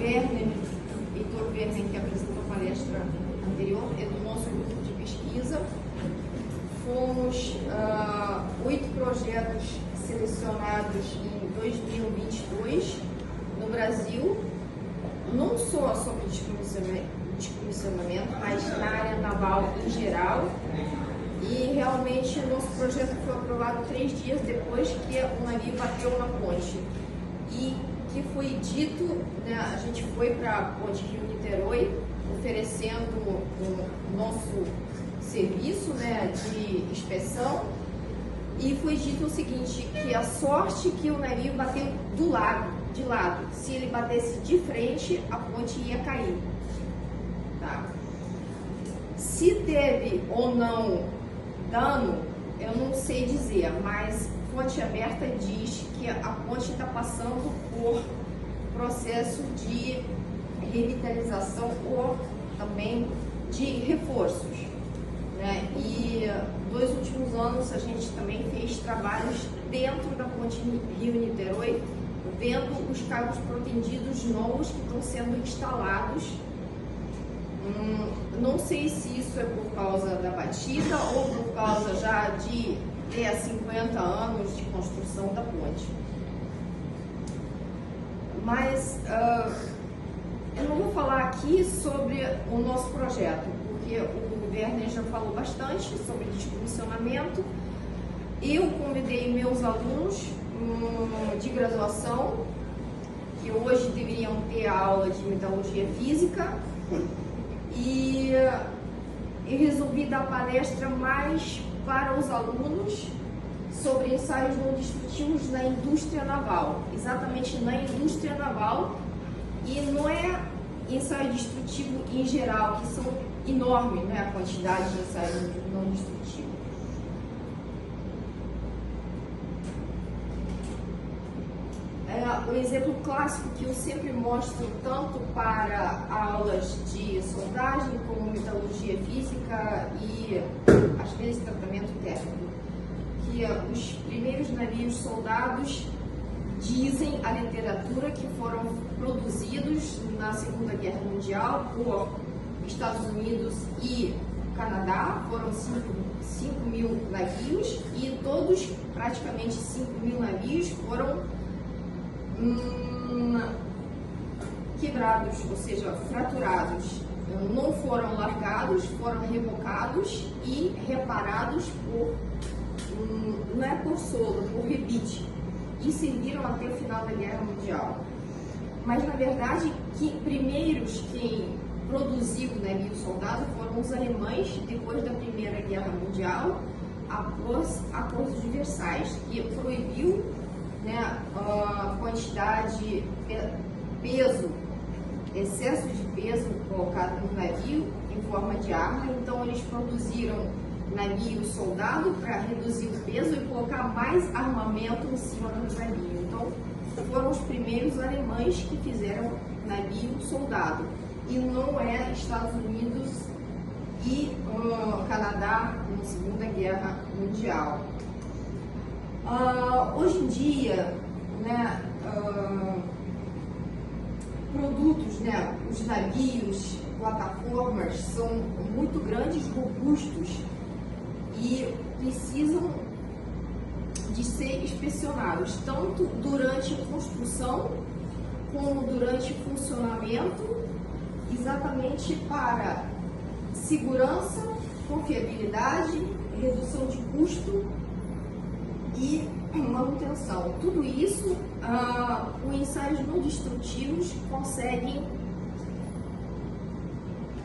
Werner, Heitor Werner, que apresentou a palestra anterior, é do nosso grupo de pesquisa. Fomos 8 projetos selecionados em 2022 no Brasil, não só sobre descomissionamento, mas na área naval em geral. E realmente o nosso projeto foi aprovado 3 dias depois que o navio bateu na ponte. E que foi dito, né, a gente foi para a ponte Rio-Niterói oferecendo o nosso serviço, né, de inspeção, e foi dito o seguinte, que a sorte que o navio bateu de lado, se ele batesse de frente, a ponte ia cair. Tá? Se teve ou não dano, eu não sei dizer, mas fonte aberta diz que a ponte está passando por processo de revitalização ou também de reforços, né? E 2 últimos anos a gente também fez trabalhos dentro da ponte Rio-Niterói, vendo os cabos protendidos novos que estão sendo instalados. Não sei se isso é por causa da batida ou por causa já de 50 anos de construção da ponte. Mas eu não vou falar aqui sobre o nosso projeto, porque o Werner já falou bastante sobre descomissionamento. Eu convidei meus alunos de graduação, que hoje deveriam ter a aula de metalurgia física, e resolvi dar palestra mais para os alunos sobre ensaios não destrutivos na indústria naval, exatamente na indústria naval, e não é ensaio destrutivo em geral, que são enormes, né, a quantidade de ensaios não destrutivos. O exemplo clássico que eu sempre mostro tanto para aulas de soldagem como metalurgia física e às vezes tratamento técnico, que os primeiros navios soldados, dizem a literatura, que foram produzidos na Segunda Guerra Mundial por Estados Unidos e Canadá, foram 5 mil navios, e todos, praticamente 5 mil navios, foram quebrados, ou seja, fraturados. Não foram largados, foram rebocados e reparados por, não é por solda, por rebite, e serviram até o final da Guerra Mundial. Mas, na verdade, quem produziu o navio soldado foram os alemães, depois da Primeira Guerra Mundial, após o Acordo de Versalhes, que proibiu, né, a quantidade, peso, excesso de peso colocado no navio em forma de arma. Então eles produziram navio soldado para reduzir o peso e colocar mais armamento em cima do navio. Então foram os primeiros alemães que fizeram navio soldado, e não é Estados Unidos e Canadá na Segunda Guerra Mundial. Hoje em dia, né, produtos, né, os navios, plataformas são muito grandes, robustos, e precisam de ser inspecionados, tanto durante a construção como durante o funcionamento, exatamente para segurança, confiabilidade, redução de custo e manutenção. Tudo isso, os ensaios não destrutivos conseguem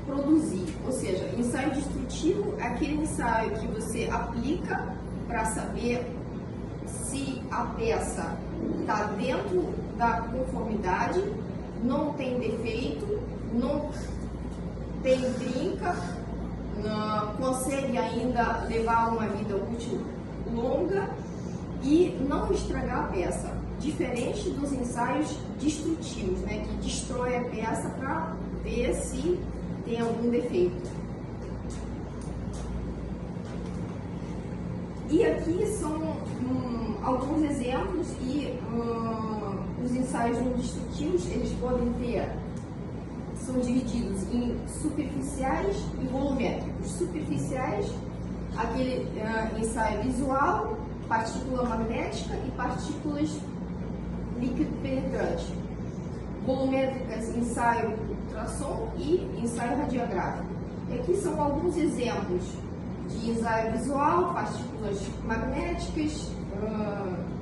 produzir. Ou seja, ensaio destrutivo é aquele ensaio que você aplica para saber se a peça está dentro da conformidade, não tem defeito, não tem trinca, consegue ainda levar uma vida útil longa e não estragar a peça, diferente dos ensaios destrutivos, né, que destrói a peça para ver se tem algum defeito. E aqui são alguns exemplos, e os ensaios não destrutivos, eles podem ter, são divididos em superficiais e volumétricos. Superficiais, aquele ensaio visual, partícula magnética e partículas líquido penetrante. Volumétricas, ensaio ultrassom e ensaio radiográfico. E aqui são alguns exemplos de ensaio visual, partículas magnéticas,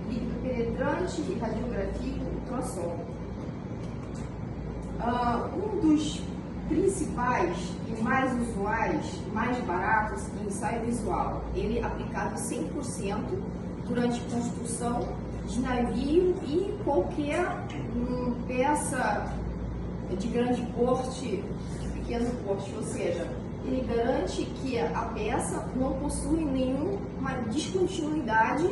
líquido penetrante e radiografia ultrassom. Um dos principais e mais usuais, mais baratos, é ensaio visual. Ele é aplicado 100% durante construção de navio e qualquer peça de grande porte, de pequeno porte, ou seja, ele garante que a peça não possui nenhuma descontinuidade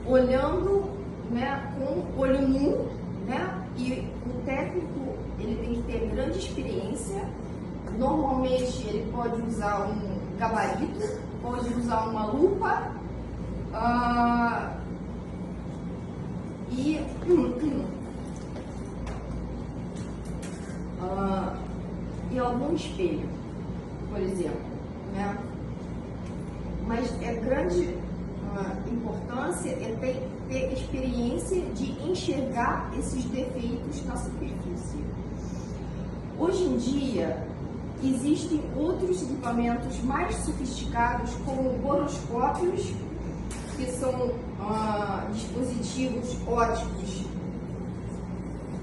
olhando, né, com olho nu, né, e o técnico ele tem que ter grande experiência. Normalmente ele pode usar um gabarito, pode usar uma lupa e algum espelho, por exemplo, né? Mas é grande importância ter experiência de enxergar esses defeitos na superfície. Hoje em dia, existem outros equipamentos mais sofisticados, como boroscópios, que são dispositivos óticos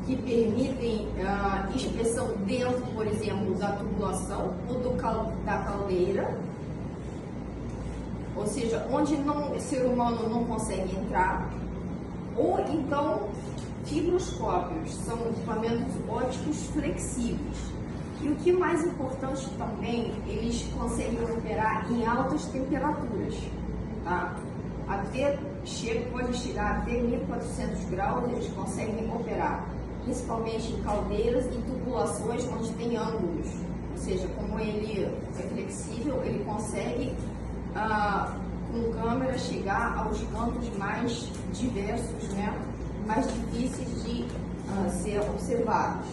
que permitem inspeção dentro, por exemplo, da tubulação ou da caldeira, ou seja, onde o ser humano não consegue entrar, ou então fibroscópios, são equipamentos óticos flexíveis. E o que é mais importante também, eles conseguem operar em altas temperaturas, tá? Pode chegar até 1400 graus, eles conseguem operar, principalmente em caldeiras e tubulações onde tem ângulos, ou seja, como ele é flexível, ele consegue com câmera chegar aos cantos mais diversos, né, mais difíceis de ser observados.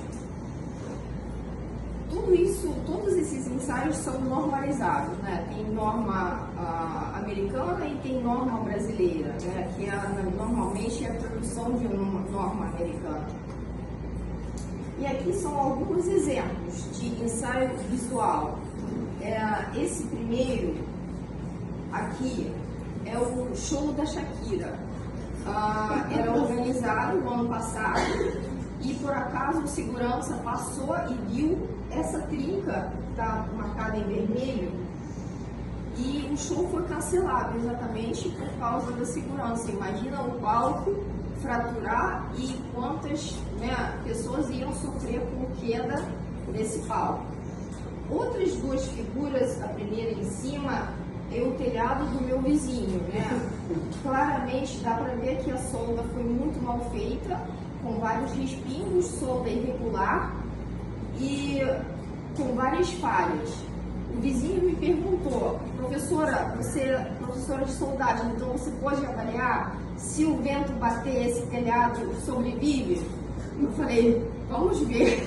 Tudo isso, todos esses ensaios são normalizados, né? Tem norma americana e tem norma brasileira, né? Que normalmente é a tradução de uma norma americana. E aqui são alguns exemplos de ensaio visual. Esse primeiro aqui é o show da Shakira. Era organizado no ano passado e por acaso o segurança passou e viu essa trinca que está marcada em vermelho e o show foi cancelado exatamente por causa da segurança. Imagina o palco fraturar e quantas, né, pessoas iam sofrer por queda desse palco. Outras duas figuras, a primeira em cima é o telhado do meu vizinho, né? Claramente dá para ver que a solda foi muito mal feita, com vários respingos, solda irregular e com várias falhas. O vizinho me perguntou: professora, você é professora de soldagem, então você pode avaliar se o vento bater esse telhado sobrevive? Eu falei: vamos ver.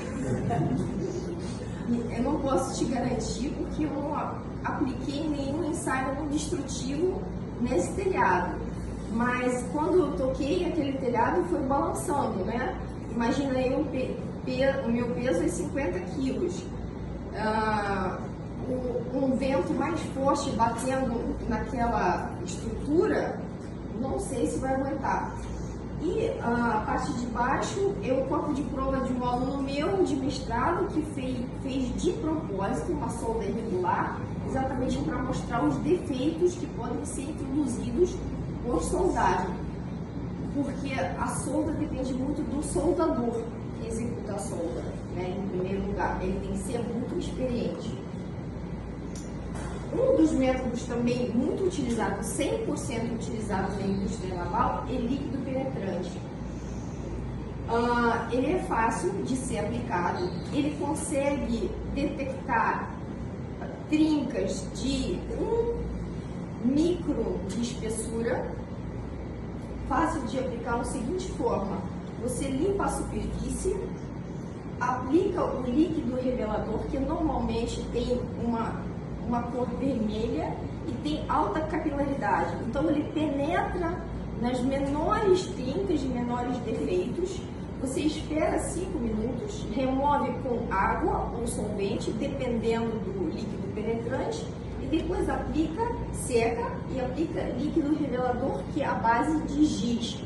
Eu não posso te garantir porque eu não apliquei nenhum ensaio não destrutivo nesse telhado. Mas quando eu toquei, aquele telhado foi balançando, né? Imagina aí o meu peso é 50 quilos. Um vento mais forte batendo naquela estrutura, não sei se vai aguentar. E a parte de baixo é o corpo de prova de um aluno meu de mestrado que fez de propósito uma solda irregular, exatamente para mostrar os defeitos que podem ser introduzidos por soldagem, porque a solda depende muito do soldador que executa a solda, né? Em primeiro lugar, ele tem que ser muito experiente. Um dos métodos também muito utilizado, 100% utilizado na indústria naval, é líquido penetrante. Ele é fácil de ser aplicado, ele consegue detectar trincas de 1 micro de espessura, fácil de aplicar da seguinte forma: você limpa a superfície aplica o líquido revelador, que normalmente tem uma cor vermelha e tem alta capilaridade. Então ele penetra nas menores trincas e menores defeitos. Você espera 5 minutos, remove com água ou solvente, dependendo do líquido penetrante, e depois aplica, seca e aplica líquido revelador, que é a base de giz.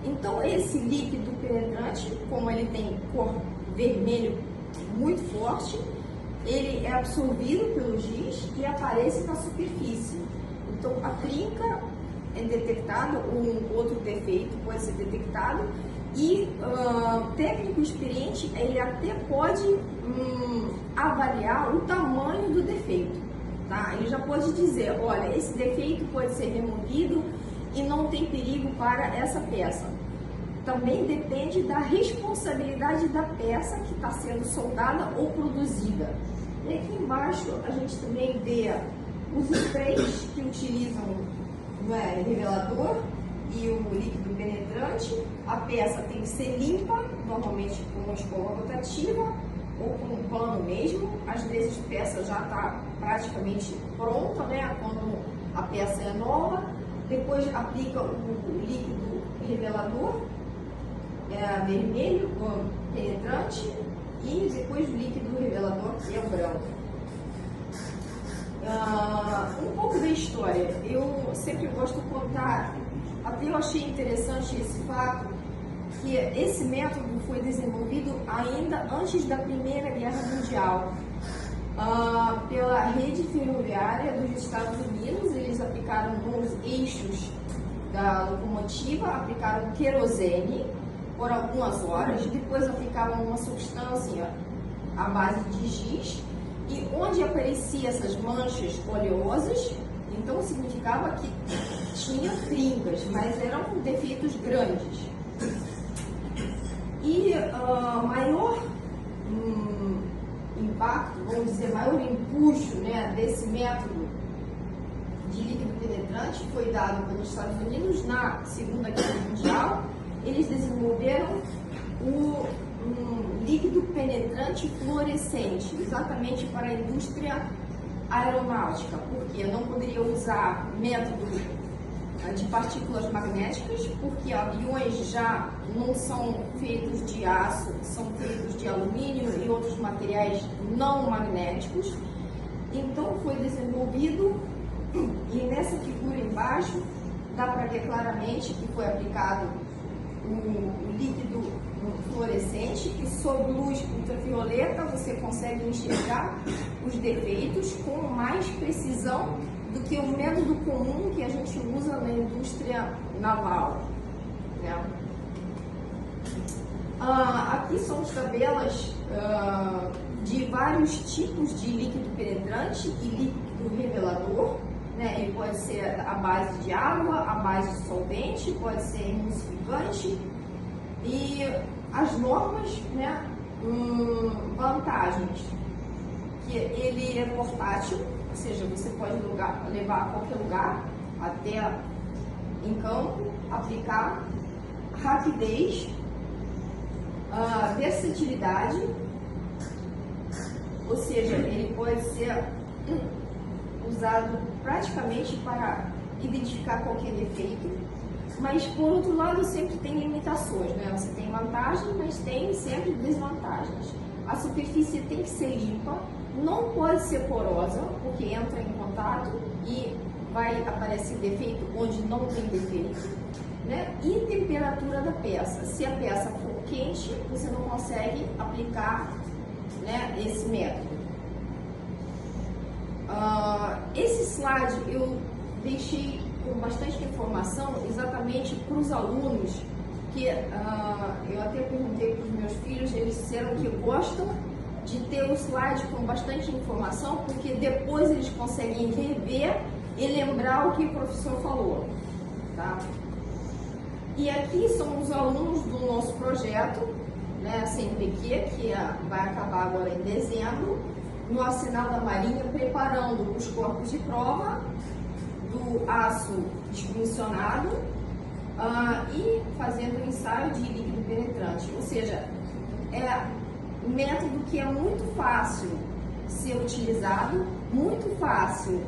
Então esse líquido penetrante, como ele tem cor vermelho muito forte, ele é absorvido pelo giz e aparece na superfície. Então a trinca é detectada, ou um outro defeito pode ser detectado, e o técnico experiente ele até pode avaliar o tamanho do defeito, tá? Ele já pode dizer, olha, esse defeito pode ser removido e não tem perigo para essa peça. Também depende da responsabilidade da peça que está sendo soldada ou produzida. E aqui embaixo a gente também vê os sprays que utilizam o revelador e o líquido penetrante. A peça tem que ser limpa, normalmente com uma escova rotativa ou com um pano mesmo. Às vezes a peça já está praticamente pronta, né, quando a peça é nova. Depois aplica o líquido revelador vermelho, penetrante, e depois o líquido revelador, que é o branco. Um pouco da história, eu sempre gosto de contar, até eu achei interessante esse fato, que esse método foi desenvolvido ainda antes da Primeira Guerra Mundial, pela rede ferroviária dos Estados Unidos. Eles aplicaram nos eixos da locomotiva, aplicaram querosene por algumas horas, depois aplicavam uma substância à base de giz, e onde apareciam essas manchas oleosas, então significava que tinha trincas, mas eram defeitos grandes. E maior impacto, vamos dizer, maior empuxo, né, desse método de líquido penetrante foi dado pelos Estados Unidos na Segunda Guerra Mundial. Eles desenvolveram o líquido penetrante fluorescente, exatamente para a indústria aeronáutica, porque não poderia usar método de partículas magnéticas, porque aviões já não são feitos de aço, são feitos de alumínio e outros materiais não magnéticos. Então foi desenvolvido, e nessa figura embaixo dá para ver claramente que foi aplicado o líquido fluorescente, que sob luz ultravioleta você consegue enxergar os defeitos com mais precisão do que o método comum que a gente usa na indústria naval, né? Aqui são as tabelas de vários tipos de líquido penetrante e líquido revelador, né? Ele pode ser à base de água, à base de solvente, pode ser emulsificante, e as normas, né? Vantagens, que ele é portátil, ou seja, você pode levar a qualquer lugar, até em campo, aplicar, rapidez, versatilidade, ou seja, ele pode ser usado praticamente para identificar qualquer defeito, mas por outro lado sempre tem limitações, né? Você tem vantagens, mas tem sempre desvantagens. A superfície tem que ser limpa, não pode ser porosa, porque entra em contato e vai aparecer defeito onde não tem defeito, né? E temperatura da peça. Se a peça for quente, você não consegue aplicar, né, esse método. Esse slide eu deixei com bastante informação exatamente para os alunos, que eu até perguntei para os meus filhos, eles disseram que gostam de ter o slide com bastante informação, porque depois eles conseguem rever e lembrar o que o professor falou, tá? E aqui são os alunos do nosso projeto, né, CNPq, que vai acabar agora em dezembro, no Arsenal da Marinha, preparando os corpos de prova do aço descomissionado e fazendo o ensaio de líquido penetrante. Ou seja, um método que é muito fácil ser utilizado, muito fácil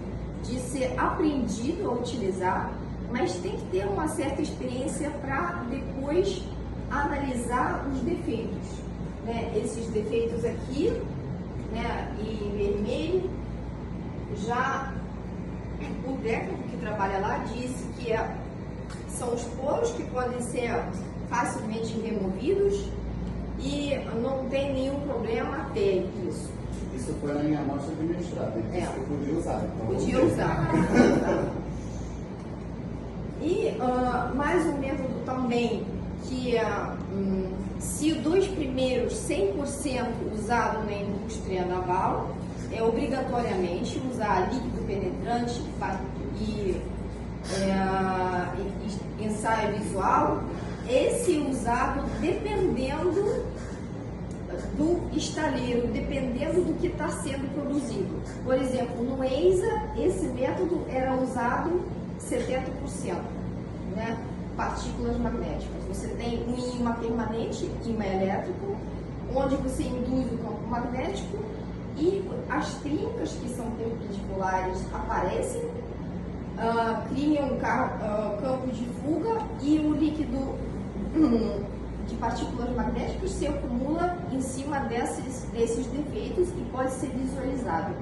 de ser aprendido a utilizar, mas tem que ter uma certa experiência para depois analisar os defeitos, né? Esses defeitos aqui, né, em vermelho, já o técnico que trabalha lá disse que são os poros que podem ser facilmente removidos e não tem nenhum problema ter isso. Isso foi na minha amostra de mestrado, ele disse que eu podia usar. Então podia usar. E mais um método também, que se dos primeiros 100% usado na indústria naval, é obrigatoriamente usar líquido penetrante e ensaio visual, esse usado dependendo do estaleiro, dependendo do que está sendo produzido. Por exemplo, no EISA, esse método era usado 70%, né? Partículas magnéticas. Você tem um ímã permanente, ímã elétrico, onde você induz o campo magnético e as trincas que são perpendiculares aparecem, criam um campo de fuga e o líquido de partículas magnéticas se acumula em cima desses defeitos e pode ser visualizado.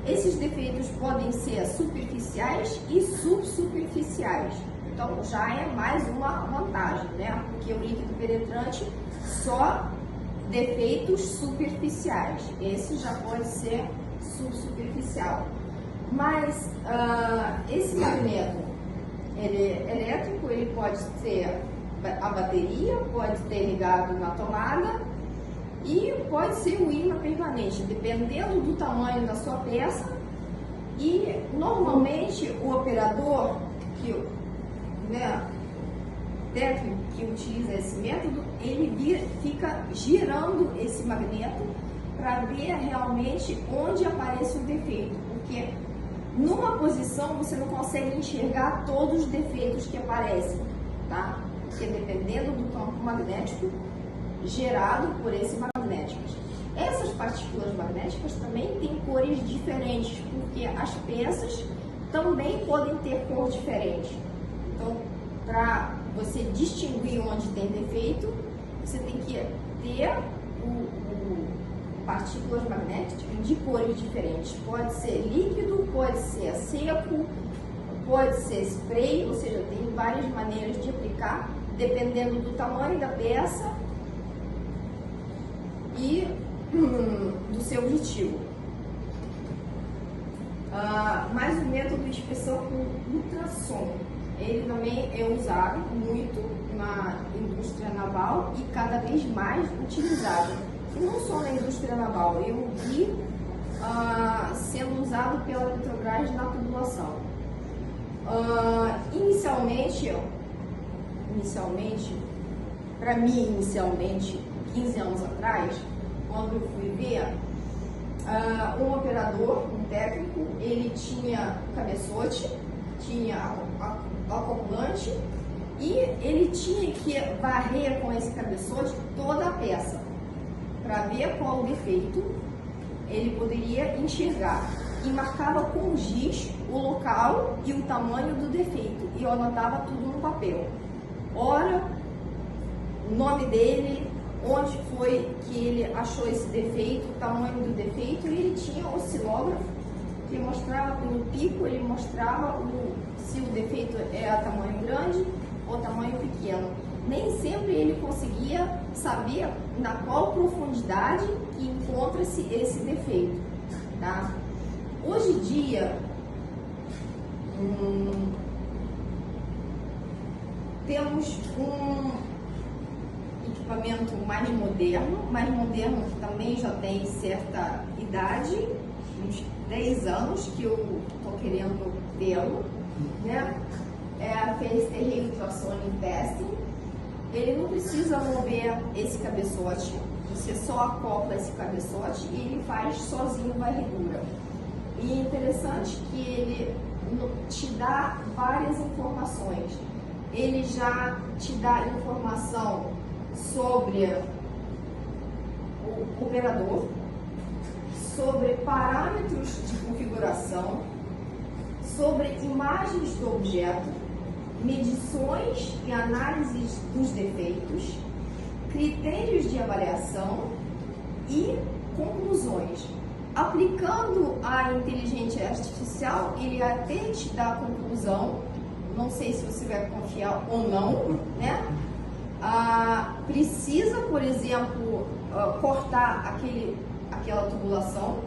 Esses defeitos podem ser superficiais e subsuperficiais. Então já é mais uma vantagem, né? Porque o líquido penetrante só defeitos superficiais. Esse já pode ser subsuperficial. Mas esse magneto elétrico, ele pode ser a bateria, pode ter ligado na tomada e pode ser o ímã permanente, dependendo do tamanho da sua peça. E normalmente o operador técnico que utiliza esse método, ele fica girando esse magneto para ver realmente onde aparece o defeito, porque numa posição você não consegue enxergar todos os defeitos que aparecem, tá? Porque dependendo do campo magnético gerado por esse magnético. Essas partículas magnéticas também têm cores diferentes, porque as peças também podem ter cor diferente. Então, para você distinguir onde tem defeito, você tem que ter partículas magnéticas de cores diferentes. Pode ser líquido, pode ser seco, pode ser spray, ou seja, tem várias maneiras de aplicar, dependendo do tamanho da peça e do seu objetivo. Mas o método de inspeção com ultrassom, ele também é usado muito na indústria naval e cada vez mais utilizado. E não só na indústria naval, eu vi sendo usado pela Petrobras na tubulação. Inicialmente, para mim, 15 anos atrás, quando eu fui ver, um operador, um técnico, ele tinha cabeçote, tinha acoplante e ele tinha que varrer com esse cabeçote toda a peça para ver qual o defeito ele poderia enxergar e marcava com giz o local e o tamanho do defeito e eu anotava tudo no papel. Ora, o nome dele, onde foi que ele achou esse defeito, o tamanho do defeito, e ele tinha um oscilógrafo que mostrava pelo pico, ele mostrava se o defeito é tamanho grande ou tamanho pequeno. Nem sempre ele conseguia saber na qual profundidade que encontra-se esse defeito, tá? Hoje em dia, temos um equipamento mais moderno que também já tem certa idade, uns 10 anos que eu estou querendo tê-lo, né? É a Phase Ultrasonic Testing. Ele não precisa mover esse cabeçote, você só acopla esse cabeçote e ele faz sozinho varredura. E é interessante que ele te dá várias informações. Ele já te dá informação sobre operador, sobre parâmetros de configuração, sobre imagens do objeto, medições e análises dos defeitos, critérios de avaliação e conclusões. Aplicando a inteligência artificial, ele até te dá a conclusão, não sei se você vai confiar ou não, né? Precisa, por exemplo, cortar aquela tubulação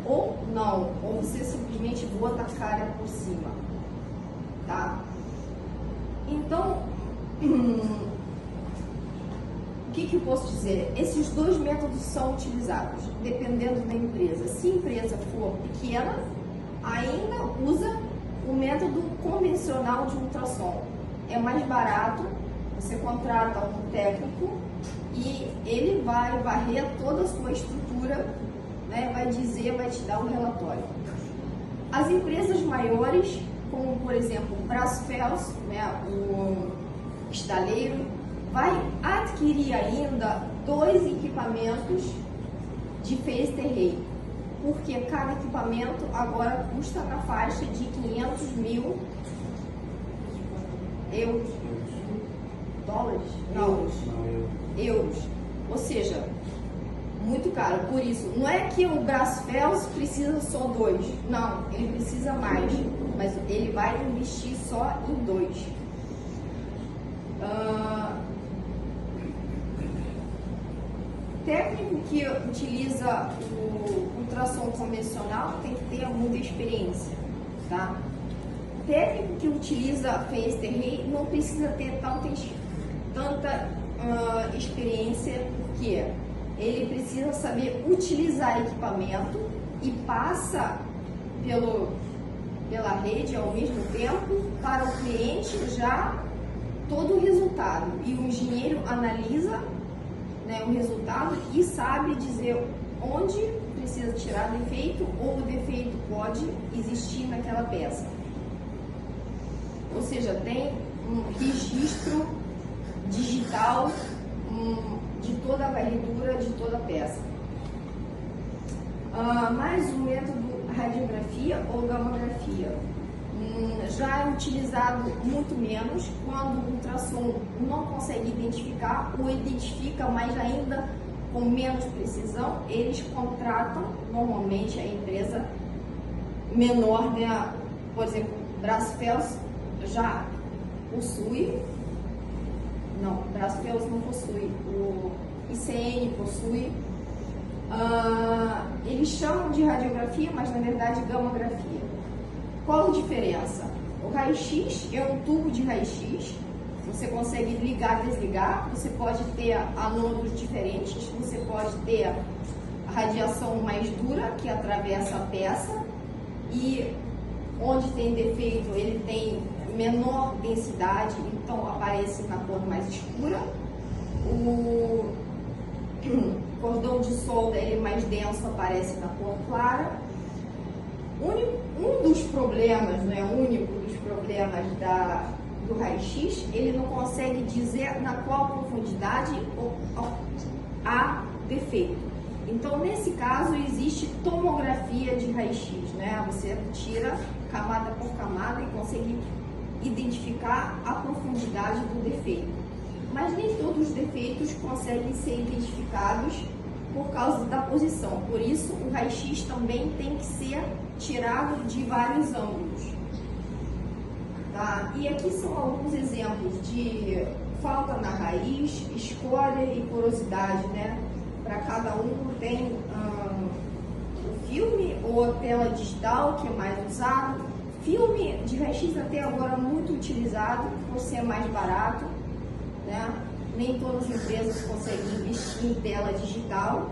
ou não, ou você simplesmente bota a cara por cima, tá? Então, o que eu posso dizer? Esses dois métodos são utilizados, dependendo da empresa. Se a empresa for pequena, ainda usa o método convencional de ultrassom. É mais barato, você contrata um técnico e ele vai varrer toda a sua estrutura, né, vai te dar um relatório. As empresas maiores, como por exemplo o Brasfels, né, o estaleiro, vai adquirir ainda 2 equipamentos de phased array, porque cada equipamento agora custa na faixa de 500 mil euros. Dólares? Não, euros. Ou seja, muito caro. Por isso, não é que o Brasfels precisa só 2, não, ele precisa mais, mas ele vai investir só em 2. Técnico que utiliza o ultrassom convencional tem que ter muita experiência, tá? Técnico que utiliza phased array não precisa ter tanta experiência, porque ele precisa saber utilizar equipamento e passa pela rede ao mesmo tempo para o cliente já todo o resultado, e o engenheiro analisa, né, o resultado e sabe dizer onde precisa tirar defeito ou o defeito pode existir naquela peça. Ou seja, tem um registro digital de toda a varredura de toda a peça. Mais o método radiografia ou gamografia. Já é utilizado muito menos quando o ultrassom não consegue identificar ou identifica, mas ainda com menos precisão. Eles contratam normalmente a empresa menor, né? Por exemplo, Brasfels já possui, não, Brasfels não possui, o ICN possui. Eles chamam de radiografia, mas na verdade gamografia. Qual a diferença? O raio-x é um tubo de raio-x, você consegue ligar e desligar, você pode ter anodos diferentes, você pode ter a radiação mais dura que atravessa a peça e onde tem defeito ele tem menor densidade, então aparece na cor mais escura. O cordão de solda ele mais denso, aparece na cor clara. Um dos problemas, não é o único dos problemas do raio-x, ele não consegue dizer na qual profundidade há defeito. Então, nesse caso, existe tomografia de raio-x, né? Você tira camada por camada e consegue identificar a profundidade do defeito. Mas nem todos os defeitos conseguem ser identificados por causa da posição. Por isso, o raio-x também tem que ser tirado de vários ângulos. Tá? E aqui são alguns exemplos de falta na raiz, escória e porosidade, né? Para cada um tem o filme ou a tela digital, que é mais usado. Filme de raio-x até agora muito utilizado, por ser mais barato, né? Nem todas as empresas conseguem investir em tela digital.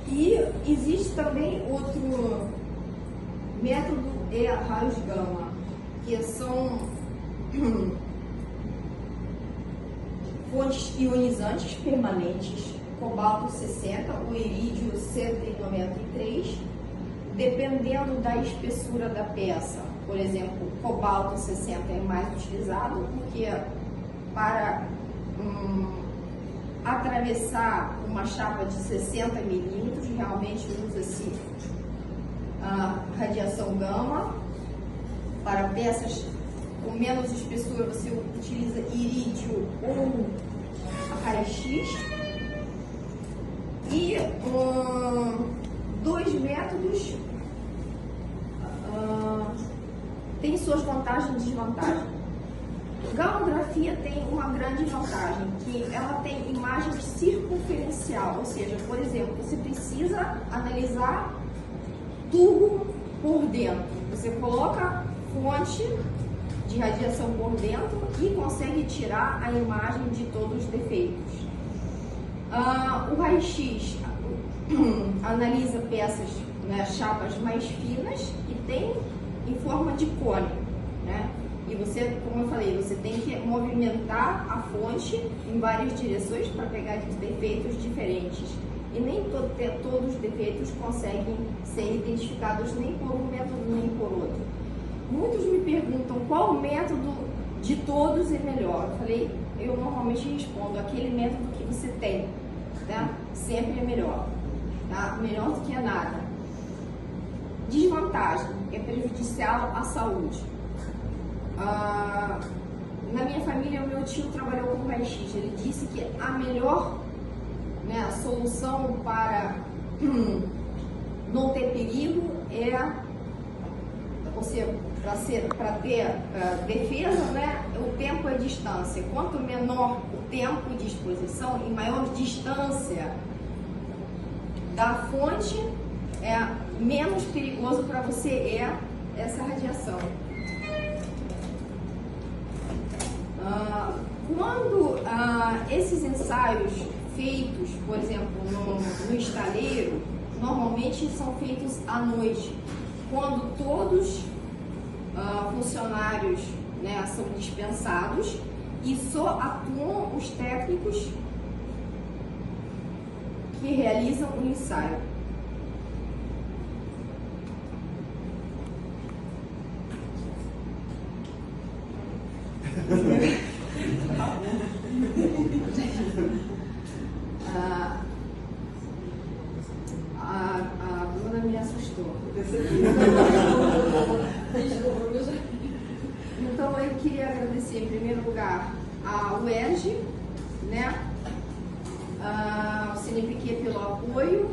E existe também outro método, é a raios gama, que são fontes ionizantes permanentes, cobalto 60, o irídio 193, dependendo da espessura da peça. Por exemplo, cobalto 60 é mais utilizado porque para atravessar uma chapa de 60 milímetros, realmente usa-se radiação gama. Para peças com menos espessura, você utiliza irídio ou raio-x. E dois métodos têm suas vantagens e desvantagens. Gamografia tem uma grande vantagem, que ela tem imagem circunferencial, ou seja, por exemplo, você precisa analisar tubo por dentro. Você coloca fonte de radiação por dentro e consegue tirar a imagem de todos os defeitos. O raio-x analisa peças, né, chapas mais finas e tem em forma de cone, né? E você, como eu falei, você tem que movimentar a fonte em várias direções para pegar defeitos diferentes. E nem todos os defeitos conseguem ser identificados nem por um método nem por outro. Muitos me perguntam qual método de todos é melhor. Eu normalmente respondo aquele método que você tem, tá? Sempre é melhor, tá? Melhor do que nada. Desvantagem, é prejudicial à saúde. Na minha família, o meu tio trabalhou com raio-x. Ele disse que a melhor, né, a solução para não ter perigo para ter defesa, né, o tempo e a distância. Quanto menor o tempo de exposição e maior distância da fonte, menos perigoso para você essa radiação. Quando esses ensaios feitos, por exemplo, no estaleiro, normalmente são feitos à noite, quando todos funcionários, né, são dispensados e só atuam os técnicos que realizam o ensaio. A Bruna me assustou. Então eu queria agradecer em primeiro lugar a UERJ, né, o CNPq pelo apoio,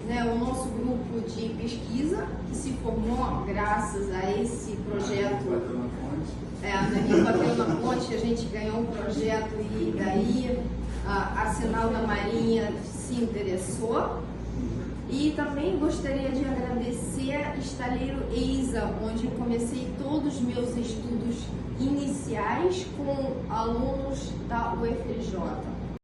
né, o nosso grupo de pesquisa que se formou graças a esse projeto. Na Bateu na Ponte, a gente ganhou um projeto e daí a Arsenal da Marinha se interessou. E também gostaria de agradecer a Estaleiro EISA, onde eu comecei todos os meus estudos iniciais com alunos da UFRJ.